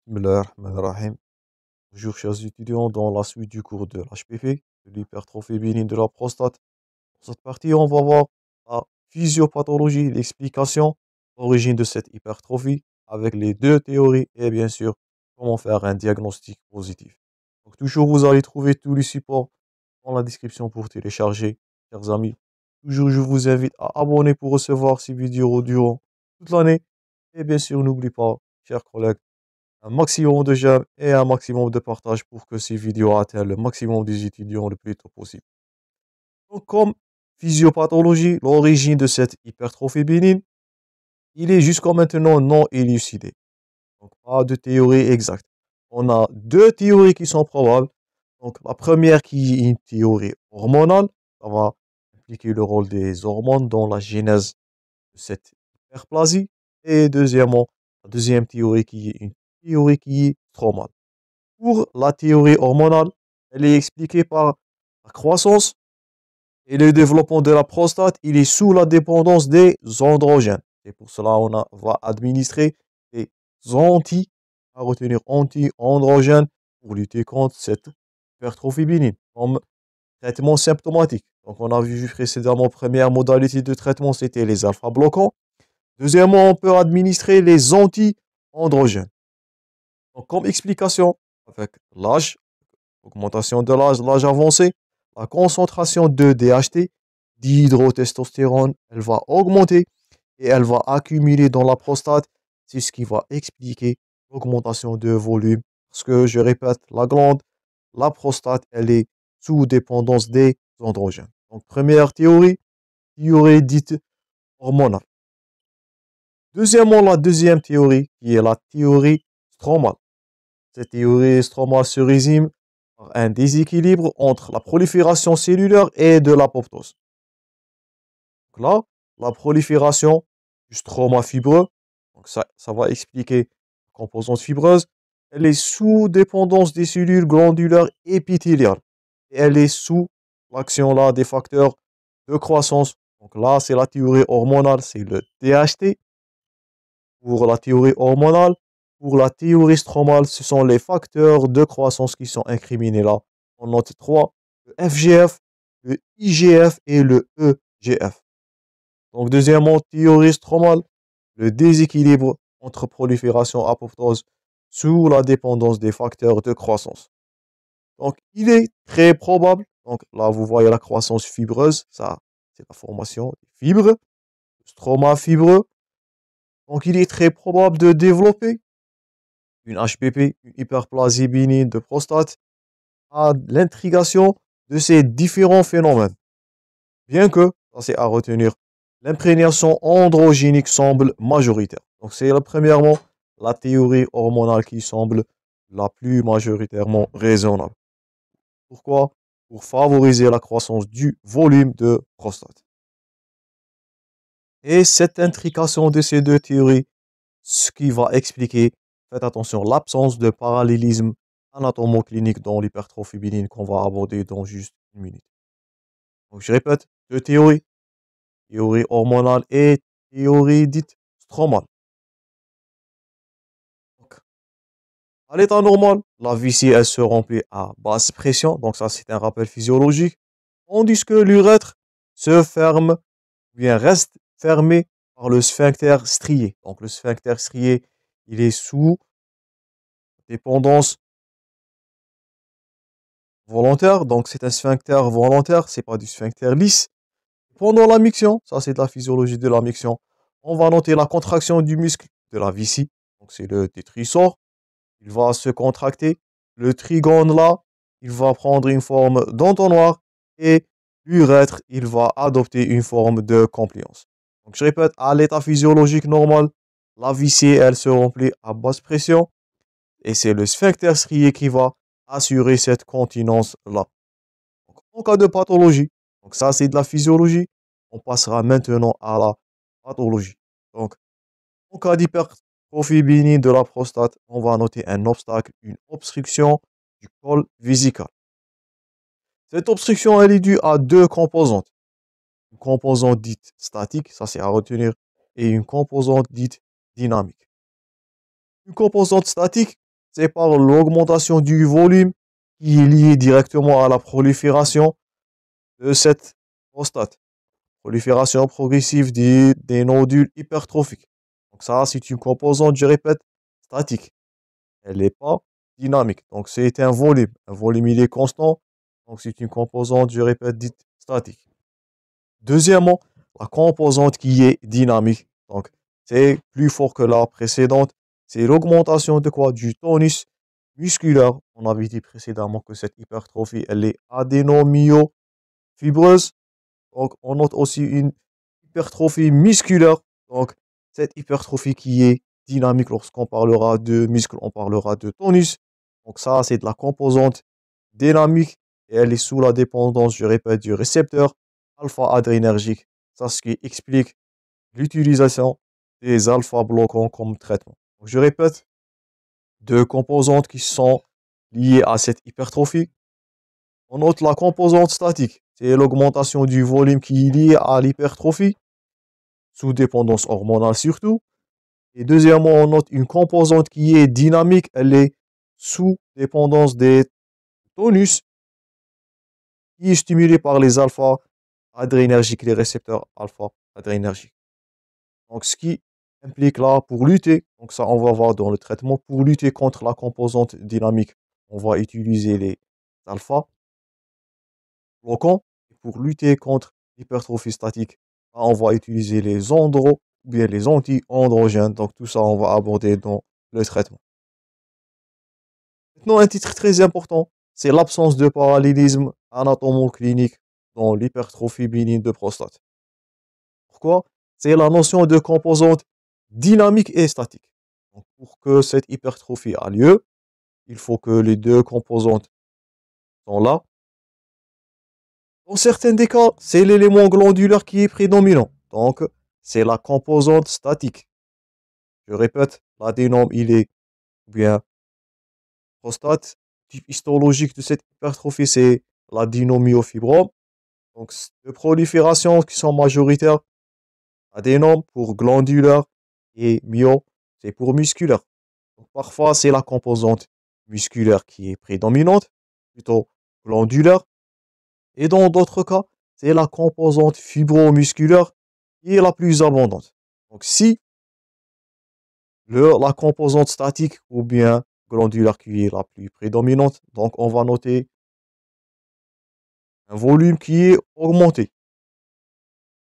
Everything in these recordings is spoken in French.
Bismillahirrahmanirrahim. Bonjour chers étudiants, dans la suite du cours de l'HPP, de l'hypertrophie bénigne de la prostate. Dans cette partie, on va voir la physiopathologie, l'explication, l'origine de cette hypertrophie, avec les deux théories et bien sûr, comment faire un diagnostic positif. Donc toujours, vous allez trouver tous les supports dans la description pour télécharger, chers amis. Toujours, je vous invite à abonner pour recevoir ces vidéos durant toute l'année. Et bien sûr, n'oubliez pas, chers collègues, un maximum de j'aime et un maximum de partage pour que ces vidéos atteignent le maximum des étudiants le plus tôt possible. Donc, comme physiopathologie, l'origine de cette hypertrophie bénigne, il est jusqu'à maintenant non élucidé. Donc, pas de théorie exacte. On a deux théories qui sont probables. Donc, la première qui est une théorie hormonale, ça va impliquer le rôle des hormones dans la genèse de cette hyperplasie. Et deuxièmement, la deuxième théorie qui est une théorie qui est stromale. Pour la théorie hormonale, elle est expliquée par la croissance et le développement de la prostate. Il est sous la dépendance des androgènes. Et pour cela, va administrer des anti, à retenir anti-androgènes pour lutter contre cette hypertrophie bénigne comme traitement symptomatique. Donc, on a vu précédemment, première modalité de traitement, c'était les alpha-bloquants. Deuxièmement, on peut administrer les anti-androgènes. Donc, comme explication, avec l'âge, augmentation de l'âge, l'âge avancé, la concentration de DHT, dihydrotestostérone, elle va augmenter et elle va accumuler dans la prostate. C'est ce qui va expliquer l'augmentation de volume. Parce que, je répète, la glande, la prostate, elle est sous dépendance des androgènes. Donc, première théorie, théorie dite hormonale. Deuxièmement, la deuxième théorie, qui est la théorie stromale. Cette théorie stromale se résume par un déséquilibre entre la prolifération cellulaire et de l'apoptose. Donc là, la prolifération du stroma fibreux, donc ça va expliquer la composante fibreuse, elle est sous dépendance des cellules glandulaires épithéliales. Et elle est sous l'action là des facteurs de croissance. Donc là, c'est la théorie hormonale, c'est le DHT. Pour la théorie hormonale, pour la théorie stromale, ce sont les facteurs de croissance qui sont incriminés là. On note trois, le FGF, le IGF et le EGF. Donc, deuxièmement, théorie stromale, le déséquilibre entre prolifération et apoptose sous la dépendance des facteurs de croissance. Donc, il est très probable, donc là, vous voyez la croissance fibreuse, ça, c'est la formation des fibres, le stroma fibreux. Donc, il est très probable de développer une HPP, une hyperplasie bénigne de prostate, à l'intrigation de ces différents phénomènes. Bien que, ça c'est à retenir, l'imprégnation androgénique semble majoritaire. Donc, c'est premièrement la théorie hormonale qui semble la plus majoritairement raisonnable. Pourquoi? Pour favoriser la croissance du volume de prostate. Et cette intrication de ces deux théories, ce qui va expliquer, faites attention, l'absence de parallélisme anatomo-clinique dans l'hypertrophie bénigne qu'on va aborder dans juste une minute. Donc, je répète, deux théories, théorie hormonale et théorie dite stromale. Donc, à l'état normal, la vessie, elle se remplit à basse pression, donc ça c'est un rappel physiologique, tandis que l'urètre se ferme, ou bien reste fermé par le sphincter strié. Donc le sphincter strié, il est sous dépendance volontaire, donc c'est un sphincter volontaire, c'est pas du sphincter lisse. Pendant la miction, ça c'est de la physiologie de la miction, on va noter la contraction du muscle de la vessie, donc c'est le détrissor, il va se contracter, le trigone là, il va prendre une forme d'entonnoir et l'urètre, il va adopter une forme de compliance. Donc je répète, à l'état physiologique normal, la vessie, elle se remplit à basse pression et c'est le sphincter strié qui va assurer cette continence-là. En cas de pathologie, donc ça c'est de la physiologie, on passera maintenant à la pathologie. Donc, en cas d'hypertrophie bénigne de la prostate, on va noter un obstacle, une obstruction du col vésical. Cette obstruction, elle est due à deux composantes. Une composante dite statique, ça c'est à retenir, et une composante dite dynamique. Une composante statique, c'est par l'augmentation du volume qui est lié directement à la prolifération de cette prostate. Prolifération progressive des nodules hypertrophiques. Donc ça, c'est une composante, je répète, statique. Elle n'est pas dynamique. Donc c'est un volume. Un volume, il est constant. Donc c'est une composante, je répète, dite statique. Deuxièmement, la composante qui est dynamique. Donc c'est plus fort que la précédente. C'est l'augmentation de quoi? Du tonus musculaire. On avait dit précédemment que cette hypertrophie, elle est adénomyofibreuse. Donc on note aussi une hypertrophie musculaire. Donc cette hypertrophie qui est dynamique, lorsqu'on parlera de muscle, on parlera de tonus. Donc ça, c'est de la composante dynamique et elle est sous la dépendance, je répète, du récepteur alpha-adrénergique. Ça, ce qui explique l'utilisation des alpha-bloquants comme traitement. Donc, je répète, deux composantes qui sont liées à cette hypertrophie. On note la composante statique, c'est l'augmentation du volume qui est lié à l'hypertrophie, sous dépendance hormonale surtout. Et deuxièmement, on note une composante qui est dynamique, elle est sous dépendance des tonus, qui est stimulée par les alpha-adrénergiques, les récepteurs alpha-adrénergiques. Donc, ce qui implique là, pour lutter, donc ça, on va voir dans le traitement, pour lutter contre la composante dynamique, on va utiliser les alpha-bloquants. Pour lutter contre l'hypertrophie statique, on va utiliser les andros ou bien les anti-androgènes. Donc, tout ça, on va aborder dans le traitement. Maintenant, un titre très important, c'est l'absence de parallélisme anatomo-clinique dans l'hypertrophie bénigne de prostate. Pourquoi? C'est la notion de composante dynamique et statique. Donc, pour que cette hypertrophie a lieu, il faut que les deux composantes sont là. Dans certains des cas, c'est l'élément glandulaire qui est prédominant. Donc, c'est la composante statique. Je répète, l'adénome, il est bien prostate. Type histologique de cette hypertrophie, c'est l'adénomyofibrome. Donc, de prolifération qui sont majoritaires. Adénome pour glandulaire et myo, c'est pour musculaire. Donc, parfois, c'est la composante musculaire qui est prédominante, plutôt glandulaire. Et dans d'autres cas, c'est la composante fibromusculaire qui est la plus abondante. Donc, si la composante statique ou bien glandulaire qui est la plus prédominante, donc on va noter un volume qui est augmenté.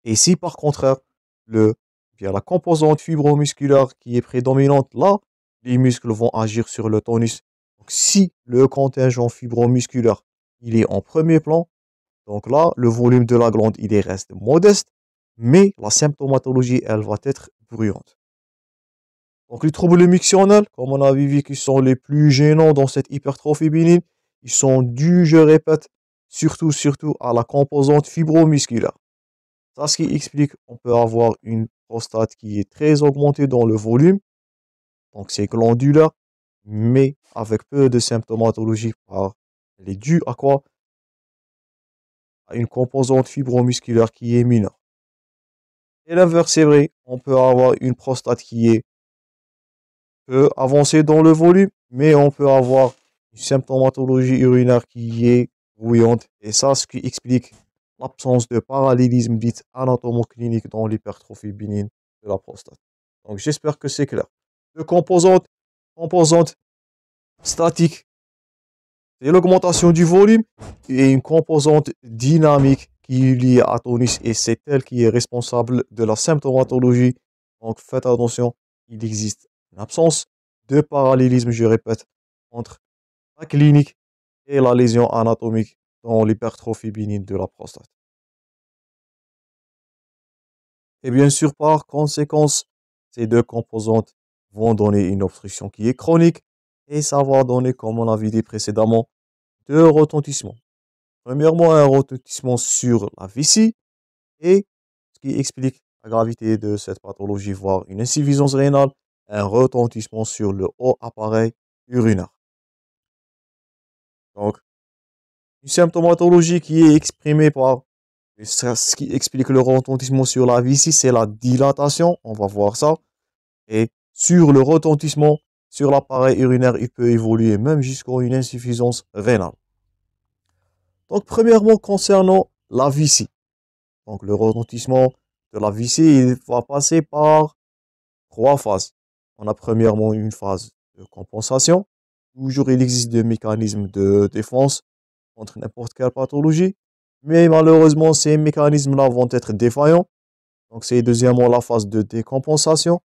Et si par contre, bien la composante fibromusculaire qui est prédominante, là, les muscles vont agir sur le tonus. Donc, si le contingent fibromusculaire, il est en premier plan, donc là, le volume de la glande, il reste modeste, mais la symptomatologie, elle va être bruyante. Donc, les troubles mictionnels, comme on a vu, qui sont les plus gênants dans cette hypertrophie bénigne, ils sont dus, je répète, surtout à la composante fibromusculaire. Ça, ce qui explique qu'on peut avoir une prostate qui est très augmentée dans le volume, donc c'est glandulaire, mais avec peu de symptomatologie. Elle est due à quoi? À une composante fibromusculaire qui est mineure. Et l'inverse, c'est vrai, on peut avoir une prostate qui est peu avancée dans le volume, mais on peut avoir une symptomatologie urinaire qui est bruyante. Et ça, ce qui explique l'absence de parallélisme dit anatomo-clinique dans l'hypertrophie bénigne de la prostate. Donc j'espère que c'est clair. Deux composante statique, c'est l'augmentation du volume, et une composante dynamique qui est liée à tonus, et c'est elle qui est responsable de la symptomatologie. Donc faites attention, il existe une absence de parallélisme, je répète, entre la clinique et la lésion anatomique dans l'hypertrophie bénigne de la prostate. Et bien sûr, par conséquence, ces deux composantes vont donner une obstruction qui est chronique et ça va donner, comme on l'avait dit précédemment, deux retentissements. Premièrement, un retentissement sur la vessie et ce qui explique la gravité de cette pathologie, voire une insuffisance rénale, un retentissement sur le haut appareil urinaire. Donc, une symptomatologie qui est exprimée par ce qui explique le retentissement sur la vessie, c'est la dilatation. On va voir ça. Et sur le retentissement, sur l'appareil urinaire, il peut évoluer même jusqu'à une insuffisance rénale. Donc, premièrement, concernant la vessie. Donc, le retentissement de la vessie, il va passer par trois phases. On a premièrement une phase de compensation. Toujours, il existe des mécanismes de défense contre n'importe quelle pathologie. Mais malheureusement, ces mécanismes-là vont être défaillants. Donc, c'est deuxièmement la phase de décompensation,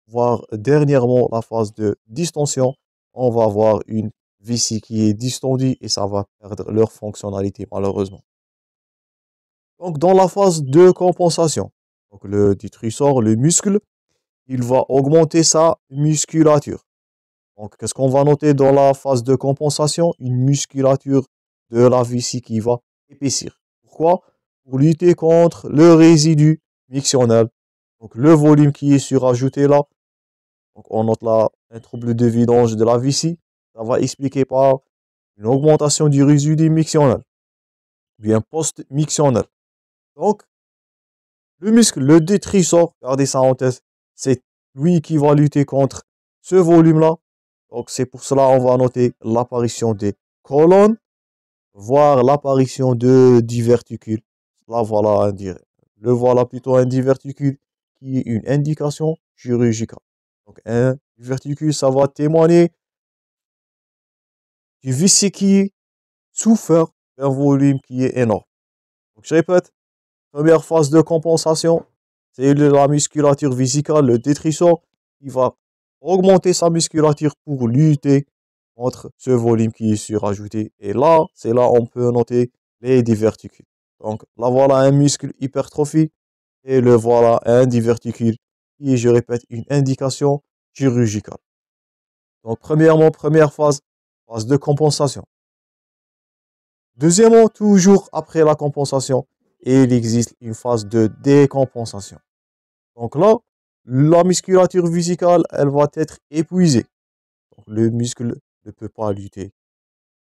voire dernièrement la phase de distension. On va avoir une vessie qui est distendue et ça va perdre leur fonctionnalité malheureusement. Donc, dans la phase de compensation, donc le détrusor, le muscle, il va augmenter sa musculature. Donc, qu'est-ce qu'on va noter dans la phase de compensation? Une musculature de la vessie qui va épaissir. Pourquoi? Pour lutter contre le résidu mictionnel. Donc, le volume qui est surajouté là. Donc, on note là un trouble de vidange de la vessie. Ça va expliquer par une augmentation du résidu mictionnel, bien post-mictionnel. Donc, le muscle, le détrusor, gardez ça en tête, c'est lui qui va lutter contre ce volume-là. Donc, c'est pour cela on va noter l'apparition des colonnes, voire l'apparition de diverticules. Là, voilà le voilà plutôt un diverticule qui est une indication chirurgicale. Donc, un diverticule, ça va témoigner du vessie qui souffre d'un volume qui est énorme. Donc, je répète, première phase de compensation, c'est la musculature vésicale, le détrusor, qui va augmenter sa musculature pour lutter contre ce volume qui est surajouté. Et là, c'est là on peut noter les diverticules. Donc là, voilà un muscle hypertrophie et le voilà un diverticule qui est, je répète, une indication chirurgicale. Donc premièrement, première phase, phase de compensation. Deuxièmement, toujours après la compensation, il existe une phase de décompensation. Donc là, la musculature vésicale, elle va être épuisée. Donc le muscle ne peut pas lutter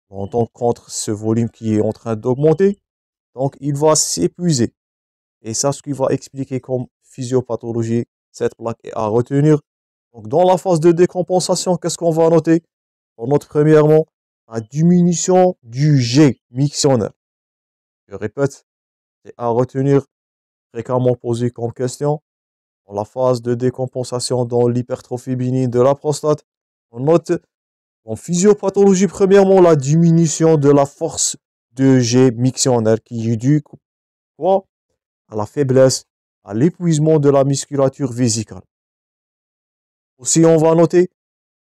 longtemps contre ce volume qui est en train d'augmenter. Donc il va s'épuiser. Et ça, ce qui va expliquer comme physiopathologie, cette plaque est à retenir. Donc dans la phase de décompensation, qu'est-ce qu'on va noter? On note premièrement la diminution du jet mictionnel. Je répète, c'est à retenir, fréquemment posé comme question. Dans la phase de décompensation dans l'hypertrophie bénigne de la prostate, on note en physiopathologie, premièrement, la diminution de la force de jet mictionnel qui est due quoi? À la faiblesse, à l'épuisement de la musculature vésicale. Aussi, on va noter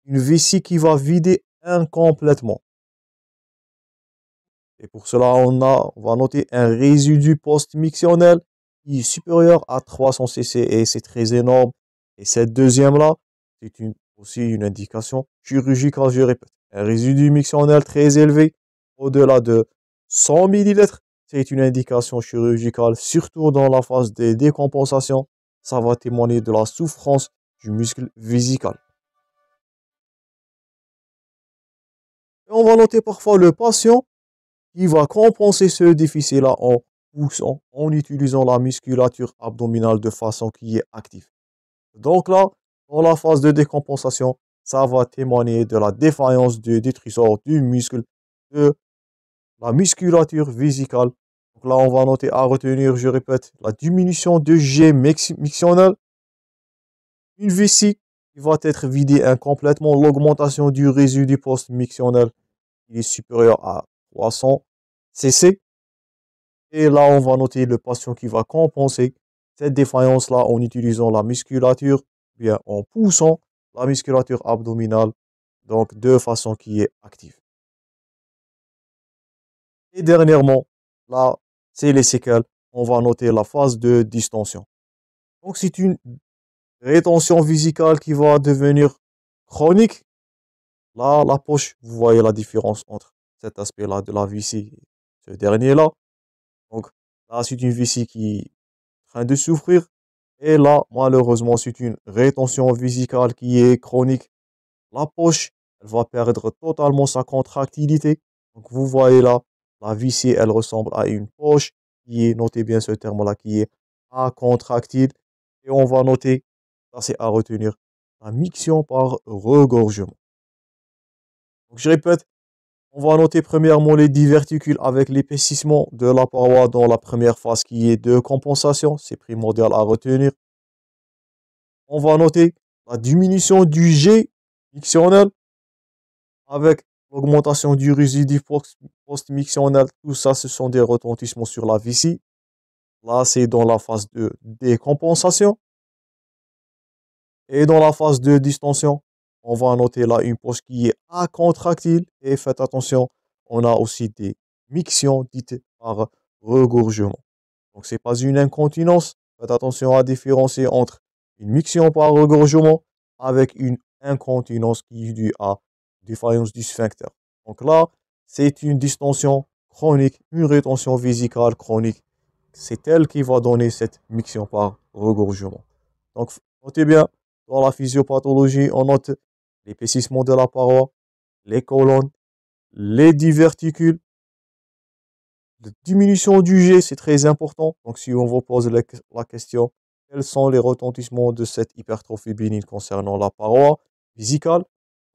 une vessie qui va vider incomplètement. Et pour cela, on va noter un résidu post-mictionnel qui est supérieur à 300 cc et c'est très énorme. Et cette deuxième-là, c'est aussi une indication chirurgicale, je répète. Un résidu mictionnel très élevé, au-delà de 100 millilitres, c'est une indication chirurgicale, surtout dans la phase de décompensation. Ça va témoigner de la souffrance du muscle vésical. Et on va noter parfois le patient qui va compenser ce déficit-là en poussant, en utilisant la musculature abdominale de façon qui est active. Donc là, dans la phase de décompensation, ça va témoigner de la défaillance du détrusor du muscle, de la musculature vésicale. Donc là, on va noter à retenir, je répète, la diminution de jet mictionnel, une vessie qui va être vidée incomplètement, l'augmentation du résidu post-mictionnel qui est supérieur à 300 cc. Et là, on va noter le patient qui va compenser cette défaillance-là en utilisant la musculature, bien en poussant la musculature abdominale, donc de façon qui est active. Et dernièrement, là, c'est les séquelles. On va noter la phase de distension. Donc, c'est une rétention vésicale qui va devenir chronique. Là, la poche, vous voyez la différence entre cet aspect-là de la vessie et ce dernier-là. Donc, là, c'est une vessie qui est en train de souffrir. Et là, malheureusement, c'est une rétention vésicale qui est chronique. La poche, elle va perdre totalement sa contractilité. Donc, vous voyez là, la vessie, elle ressemble à une poche qui est, notez bien ce terme-là, qui est acontractile. Et on va noter, ça c'est à retenir, la miction par regorgement. Donc, je répète, on va noter premièrement les diverticules avec l'épaississement de la paroi dans la première phase qui est de compensation. C'est primordial à retenir. On va noter la diminution du jet mictionnel avec l'augmentation du résidu post-mictionnel. Tout ça, ce sont des retentissements sur la vessie. Là, c'est dans la phase de décompensation. Et dans la phase de distension, on va noter là une poche qui est acontractile. Et faites attention, on a aussi des mictions dites par regorgement. Donc, ce n'est pas une incontinence. Faites attention à différencier entre une miction par regorgement avec une incontinence qui est due à défaillance du sphincter. Donc là, c'est une distension chronique, une rétention vésicale chronique. C'est elle qui va donner cette miction par regorgement. Donc, notez bien, dans la physiopathologie, on note l'épaississement de la paroi, les colonnes, les diverticules, la diminution du jet, c'est très important. Donc, si on vous pose la question, quels sont les retentissements de cette hypertrophie bénigne concernant la paroi vésicale?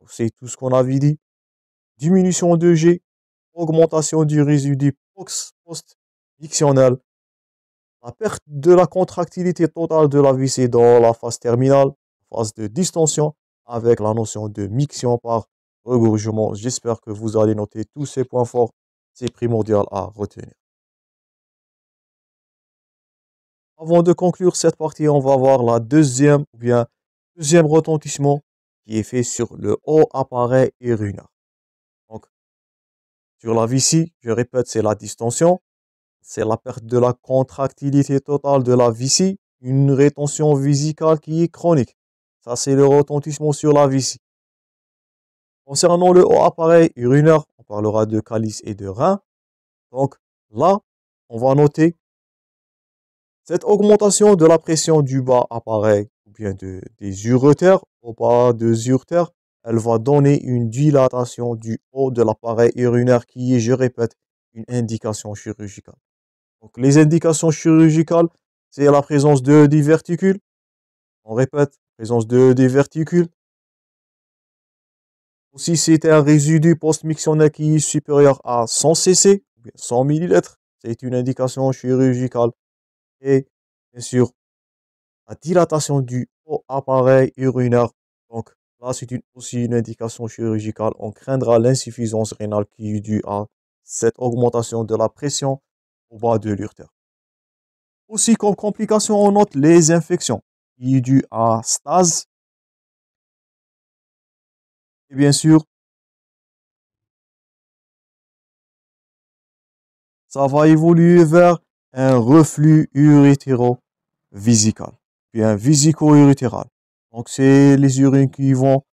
C'est tout ce qu'on avait dit. Diminution de jet, augmentation du résidu post-mictionnel, la perte de la contractilité totale de la vessie dans la phase terminale, phase de distension, avec la notion de miction par regorgement. J'espère que vous allez noter tous ces points forts. C'est primordial à retenir. Avant de conclure cette partie, on va voir la deuxième retentissement qui est fait sur le haut appareil urinaire. Donc, sur la vessie, je répète, c'est la distension. C'est la perte de la contractilité totale de la vessie, une rétention vésicale qui est chronique. Ça, c'est le retentissement sur la vessie. Concernant le haut appareil urinaire, on parlera de calice et de rein. Donc là, on va noter cette augmentation de la pression du bas appareil, ou bien des uretères, au bas des uretères, elle va donner une dilatation du haut de l'appareil urinaire qui est, je répète, une indication chirurgicale. Donc, les indications chirurgicales, c'est la présence de diverticules. On répète, présence de diverticules. Aussi, c'est un résidu post-mictionnel qui est supérieur à 100 cc, 100 millilitres. C'est une indication chirurgicale. Et bien sûr, la dilatation du haut appareil urinaire. Donc là, c'est aussi une indication chirurgicale. On craindra l'insuffisance rénale qui est due à cette augmentation de la pression au bas de l'urtère. Aussi, comme complication, on note les infections qui est due à stase. Et bien sûr, ça va évoluer vers un reflux urétéro-vésical, puis un vésico-urétéral. Donc, c'est les urines qui vont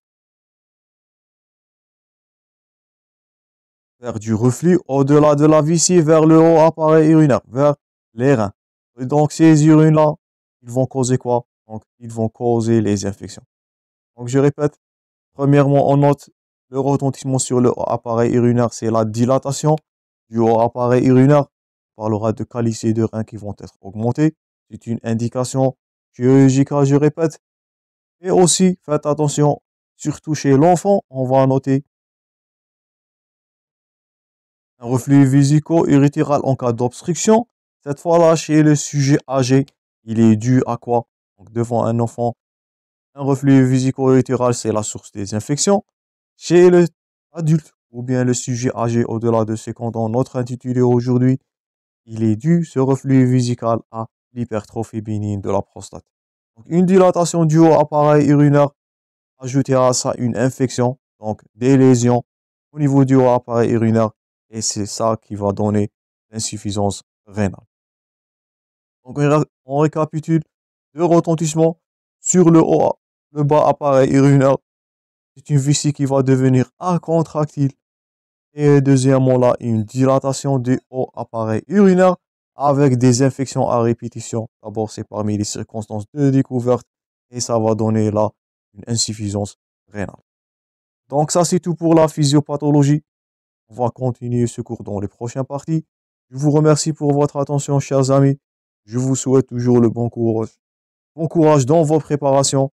faire du reflux au-delà de la vessie vers le haut appareil urinaire, vers les reins. Et donc, ces urines-là, ils vont causer quoi? Donc, ils vont causer les infections. Donc, je répète, premièrement, on note le retentissement sur le haut appareil urinaire, c'est la dilatation du haut appareil urinaire. On parlera de calice et de reins qui vont être augmentés. C'est une indication chirurgicale, je répète. Et aussi, faites attention, surtout chez l'enfant, on va noter un reflux vésico-urétéral en cas d'obstruction. Cette fois-là, chez le sujet âgé, il est dû à quoi? Donc, devant un enfant, un reflux vésico-urétéral, c'est la source des infections. Chez l'adulte ou bien le sujet âgé au-delà de 50 ans, notre intitulé aujourd'hui, il est dû, ce reflux vésical, à l'hypertrophie bénigne de la prostate. Donc, une dilatation du haut appareil urinaire, ajouter à ça une infection, donc des lésions au niveau du haut appareil urinaire, et c'est ça qui va donner l'insuffisance rénale. Donc, on récapitule le retentissement sur le bas appareil urinaire. C'est une vessie qui va devenir incontractile. Et deuxièmement, là, une dilatation du haut appareil urinaire avec des infections à répétition. D'abord, c'est parmi les circonstances de découverte et ça va donner là une insuffisance rénale. Donc ça, c'est tout pour la physiopathologie. On va continuer ce cours dans les prochaines parties. Je vous remercie pour votre attention, chers amis. Je vous souhaite toujours le bon courage. Bon courage dans vos préparations.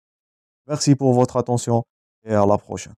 Merci pour votre attention et à la prochaine.